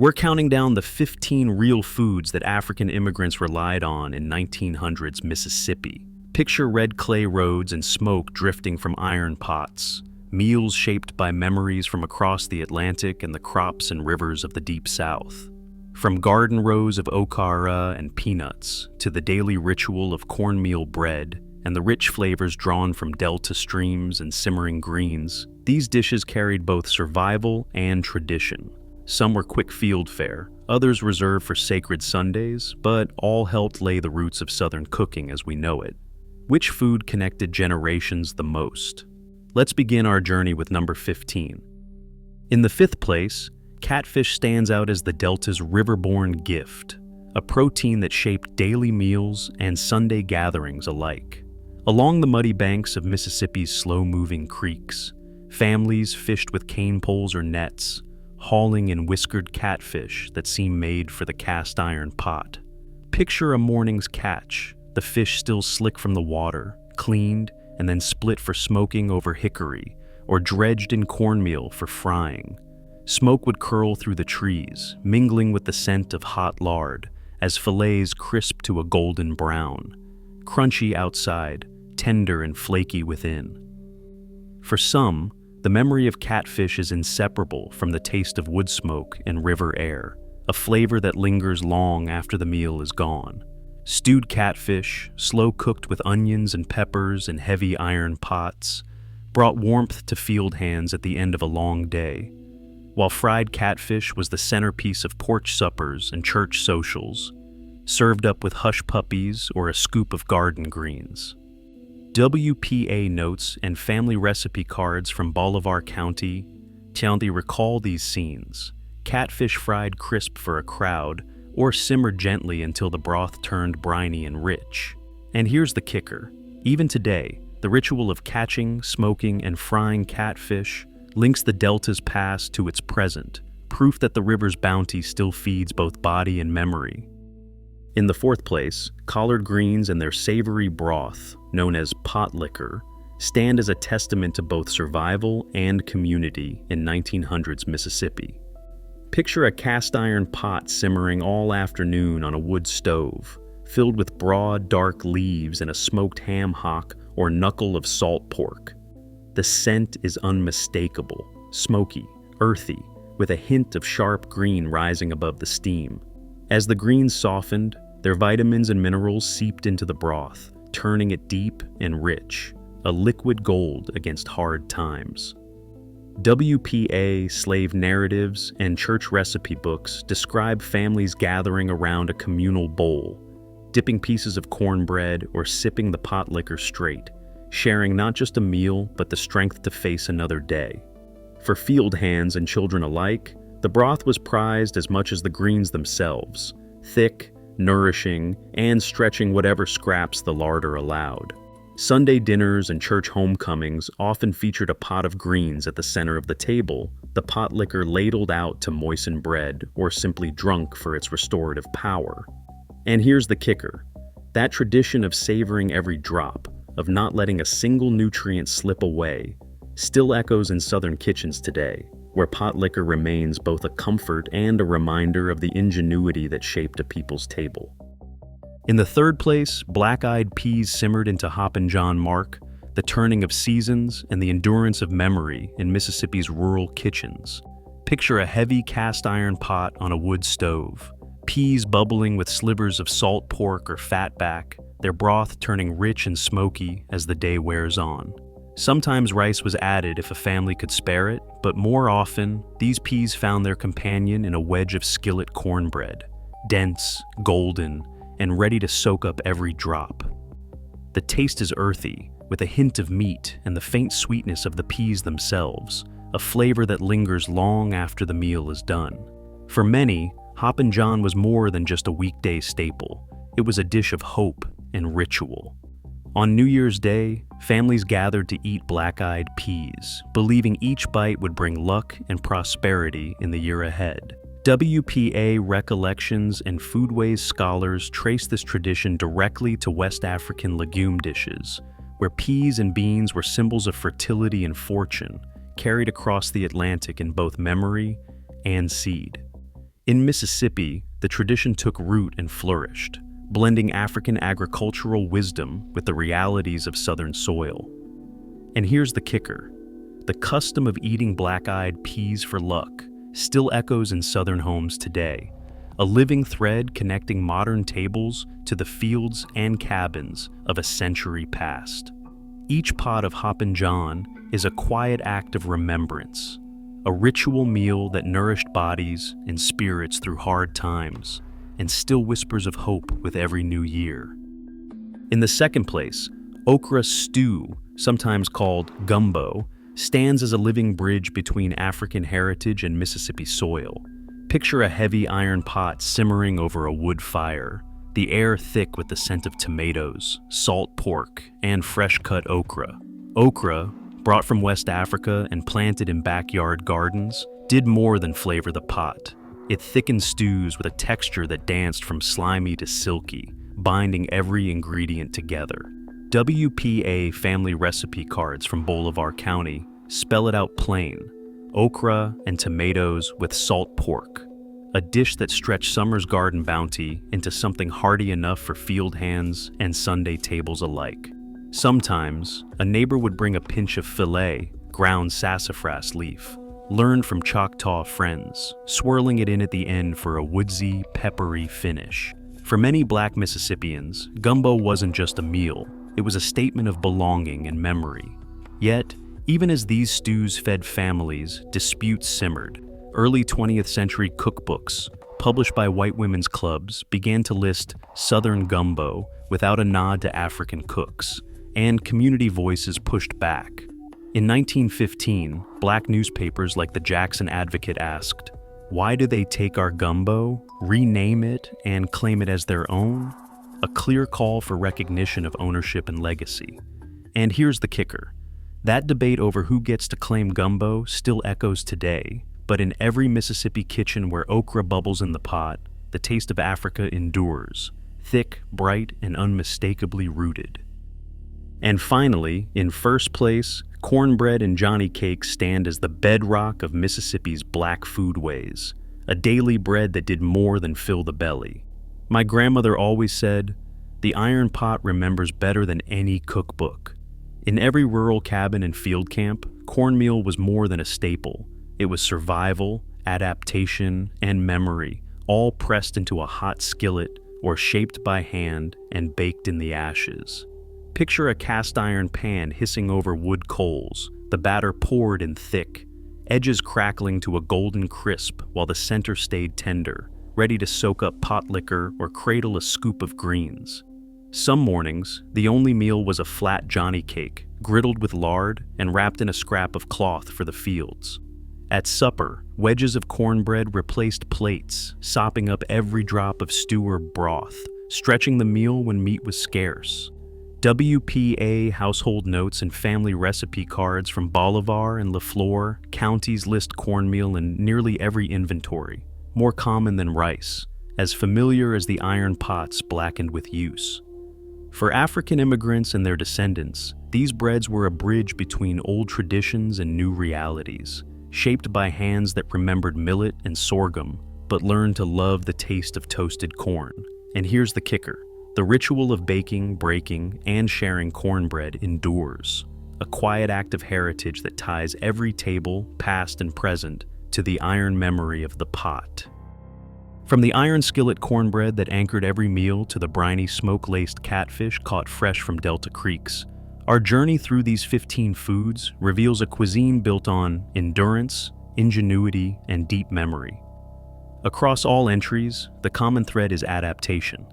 We're counting down the 15 real foods that African immigrants relied on in 1900s Mississippi. Picture red clay roads and smoke drifting from iron pots, meals shaped by memories from across the Atlantic and the crops and rivers of the Deep South. From garden rows of okara and peanuts to the daily ritual of cornmeal bread and the rich flavors drawn from delta streams and simmering greens, these dishes carried both survival and tradition. Some were quick field fare, others reserved for sacred Sundays, but all helped lay the roots of Southern cooking as we know it. Which food connected generations the most? Let's begin our journey with number 15. In the fifth place, catfish stands out as the Delta's riverborne gift, a protein that shaped daily meals and Sunday gatherings alike. Along the muddy banks of Mississippi's slow-moving creeks, families fished with cane poles or nets, hauling in whiskered catfish that seem made for the cast-iron pot. Picture a morning's catch, the fish still slick from the water, cleaned, and then split for smoking over hickory, or dredged in cornmeal for frying. Smoke would curl through the trees, mingling with the scent of hot lard, as fillets crisp to a golden brown. Crunchy outside, tender and flaky within. For some, the memory of catfish is inseparable from the taste of wood smoke and river air, a flavor that lingers long after the meal is gone. Stewed catfish, slow-cooked with onions and peppers in heavy iron pots, brought warmth to field hands at the end of a long day, while fried catfish was the centerpiece of porch suppers and church socials, served up with hush puppies or a scoop of garden greens. WPA notes and family recipe cards from Bolivar County recall these scenes: catfish fried crisp for a crowd, or simmered gently until the broth turned briny and rich. And here's the kicker. Even today, the ritual of catching, smoking, and frying catfish links the Delta's past to its present, proof that the river's bounty still feeds both body and memory. In the fourth place, collard greens and their savory broth, known as pot liquor, stand as a testament to both survival and community in 1900s Mississippi. Picture a cast-iron pot simmering all afternoon on a wood stove, filled with broad, dark leaves and a smoked ham hock or knuckle of salt pork. The scent is unmistakable, smoky, earthy, with a hint of sharp green rising above the steam. As the greens softened, their vitamins and minerals seeped into the broth, turning it deep and rich, a liquid gold against hard times. WPA, slave narratives, and church recipe books describe families gathering around a communal bowl, dipping pieces of cornbread or sipping the pot liquor straight, sharing not just a meal but the strength to face another day. For field hands and children alike, the broth was prized as much as the greens themselves, thick, nourishing, and stretching whatever scraps the larder allowed. Sunday dinners and church homecomings often featured a pot of greens at the center of the table, the pot liquor ladled out to moisten bread or simply drunk for its restorative power. And here's the kicker. That tradition of savoring every drop, of not letting a single nutrient slip away, still echoes in Southern kitchens today, where pot liquor remains both a comfort and a reminder of the ingenuity that shaped a people's table. In the third place, black-eyed peas simmered into Hoppin' John Mark, the turning of seasons and the endurance of memory in Mississippi's rural kitchens. Picture a heavy cast-iron pot on a wood stove, peas bubbling with slivers of salt pork or fatback, their broth turning rich and smoky as the day wears on. Sometimes rice was added if a family could spare it, but more often, these peas found their companion in a wedge of skillet cornbread, dense, golden, and ready to soak up every drop. The taste is earthy, with a hint of meat and the faint sweetness of the peas themselves, a flavor that lingers long after the meal is done. For many, Hoppin' John was more than just a weekday staple. It was a dish of hope and ritual. On New Year's Day, families gathered to eat black-eyed peas, believing each bite would bring luck and prosperity in the year ahead. WPA recollections and foodways scholars trace this tradition directly to West African legume dishes, where peas and beans were symbols of fertility and fortune, carried across the Atlantic in both memory and seed. In Mississippi, the tradition took root and flourished, blending African agricultural wisdom with the realities of Southern soil. And here's the kicker. The custom of eating black-eyed peas for luck still echoes in Southern homes today, a living thread connecting modern tables to the fields and cabins of a century past. Each pot of Hoppin' John is a quiet act of remembrance, a ritual meal that nourished bodies and spirits through hard times, and still whispers of hope with every new year. In the second place, okra stew, sometimes called gumbo, stands as a living bridge between African heritage and Mississippi soil. Picture a heavy iron pot simmering over a wood fire, the air thick with the scent of tomatoes, salt pork, and fresh-cut okra. Okra, brought from West Africa and planted in backyard gardens, did more than flavor the pot. It thickened stews with a texture that danced from slimy to silky, binding every ingredient together. WPA family recipe cards from Bolivar County spell it out plain: okra and tomatoes with salt pork, a dish that stretched summer's garden bounty into something hearty enough for field hands and Sunday tables alike. Sometimes, a neighbor would bring a pinch of filet, ground sassafras leaf, learned from Choctaw friends, swirling it in at the end for a woodsy, peppery finish. For many Black Mississippians, gumbo wasn't just a meal, it was a statement of belonging and memory. Yet, even as these stews fed families, disputes simmered. Early 20th century cookbooks, published by white women's clubs, began to list Southern gumbo without a nod to African cooks, and community voices pushed back. In 1915, Black newspapers like the Jackson Advocate asked, "Why do they take our gumbo, rename it, and claim it as their own?" A clear call for recognition of ownership and legacy. And here's the kicker. That debate over who gets to claim gumbo still echoes today, but in every Mississippi kitchen where okra bubbles in the pot, the taste of Africa endures, thick, bright, and unmistakably rooted. And finally, in first place, cornbread and Johnny cakes stand as the bedrock of Mississippi's Black foodways, a daily bread that did more than fill the belly. My grandmother always said, "The iron pot remembers better than any cookbook." In every rural cabin and field camp, cornmeal was more than a staple. It was survival, adaptation, and memory, all pressed into a hot skillet or shaped by hand and baked in the ashes. Picture a cast iron pan hissing over wood coals, the batter poured in thick, edges crackling to a golden crisp while the center stayed tender, ready to soak up pot liquor or cradle a scoop of greens. Some mornings, the only meal was a flat Johnny cake, griddled with lard and wrapped in a scrap of cloth for the fields. At supper, wedges of cornbread replaced plates, sopping up every drop of stew or broth, stretching the meal when meat was scarce. WPA household notes and family recipe cards from Bolivar and Lafleur counties list cornmeal in nearly every inventory, more common than rice, as familiar as the iron pots blackened with use. For African immigrants and their descendants, these breads were a bridge between old traditions and new realities, shaped by hands that remembered millet and sorghum, but learned to love the taste of toasted corn. And here's the kicker. The ritual of baking, breaking, and sharing cornbread endures, a quiet act of heritage that ties every table, past and present, to the iron memory of the pot. From the iron skillet cornbread that anchored every meal to the briny smoke-laced catfish caught fresh from Delta creeks, our journey through these 15 foods reveals a cuisine built on endurance, ingenuity, and deep memory. Across all entries, the common thread is adaptation.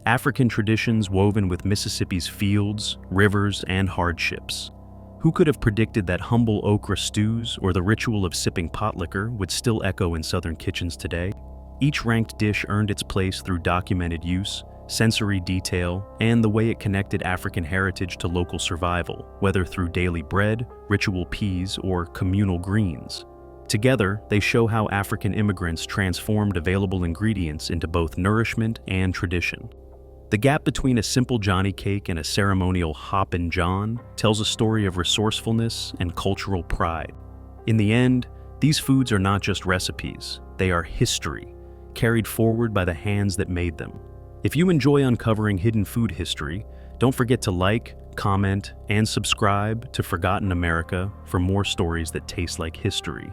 African traditions woven with Mississippi's fields, rivers, and hardships. Who could have predicted that humble okra stews or the ritual of sipping pot liquor would still echo in Southern kitchens today? Each ranked dish earned its place through documented use, sensory detail, and the way it connected African heritage to local survival, whether through daily bread, ritual peas, or communal greens. Together, they show how African immigrants transformed available ingredients into both nourishment and tradition. The gap between a simple Johnny cake and a ceremonial Hoppin' John tells a story of resourcefulness and cultural pride. In the end, these foods are not just recipes, they are history. carried forward by the hands that made them. If you enjoy uncovering hidden food history, don't forget to like, comment, and subscribe to Forgotten America for more stories that taste like history.